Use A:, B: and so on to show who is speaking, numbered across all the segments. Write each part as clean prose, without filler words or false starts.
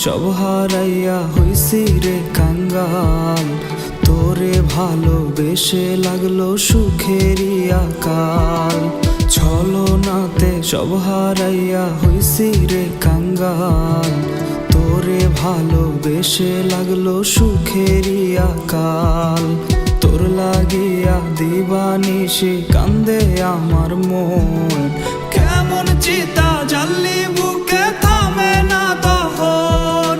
A: সব হারাইয়া হইছি রে কাঙ্গাল। তোরে ভালোবেসে লাগলো সুখেরই আকাল। ছলনাতে সব হারাইয়া হইছি রে কাঙ্গাল। তোরে ভালোবেসে লাগলো সুখেরই আকাল। তোর লাগিয়া দিবানিশি কান্দে আমার মন। কেমন চিতা জ্বালি বুকে থামে না দহন।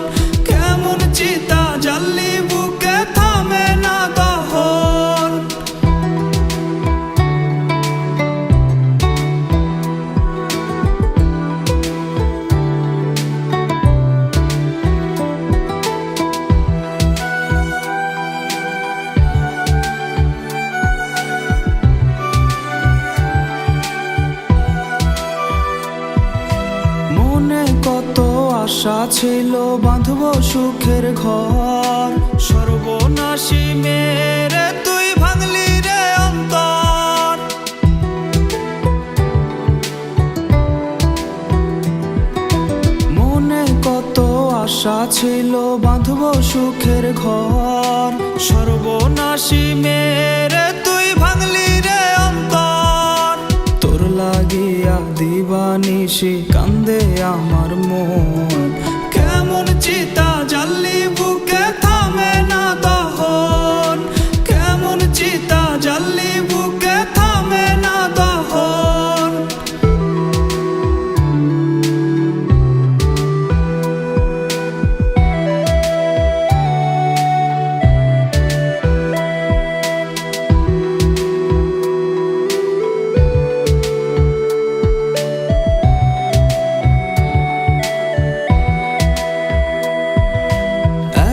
A: কেমন চিতা জ্বালি বুকে থামে না দহন। কত আশা ছিল বাঁধব সুখের ঘর। সর্বনাশী মেরে তুই ভাঙলি রে অন্তর। মনে কত আশা ছিল বাঁধব সুখের ঘর। সর্বনাশী মেরে তুই ভাঙলি রে অন্তর। তোর লাগিয়া দিবানিশি কান্দে আমার মন। কেমন চিতা জ্বালি বুকে থামে না দহন। কেমন চিতা জ্বালি বুকে থামে না দহন।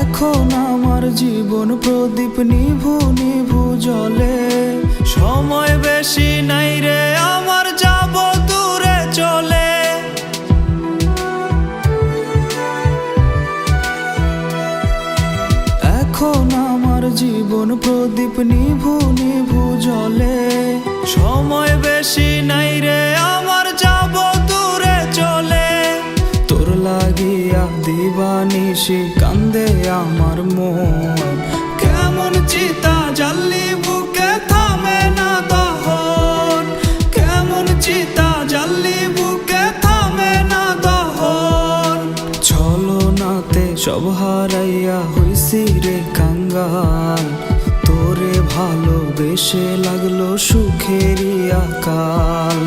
A: এখন আমার জীবন প্রদীপ নিভু নিভু জলে। সময় বেশি নাই রে আমার যাব দূরে চলে। এখন আমার জীবন প্রদীপ নিভু নিভু জলে। সময় বেশি নাই রে আমার যাব দূরে চলে। তোর লাগিয়া দিবানিশি কান্দে আমার মন। কেমন চিতা জ্বালি বুকে থামে না দহন। কেমন চিতা জ্বালি বুকে থামে না দহন। ছলনাতে সব হারাইয়া হইছি রে কাঙ্গাল। তোরে ভালোবেসে লাগলো সুখেরই আকাল।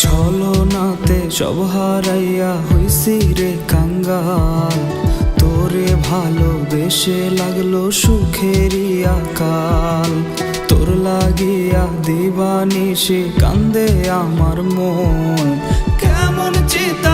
A: ছলনাতে সব হারাইয়া হইছি রে কাঙ্গাল। তোরে ভালোবেসে লাগলো সুখেরই আকাল। তোর লাগিয়া দিবানিশি কান্দে আমার মন। কেমন চিতা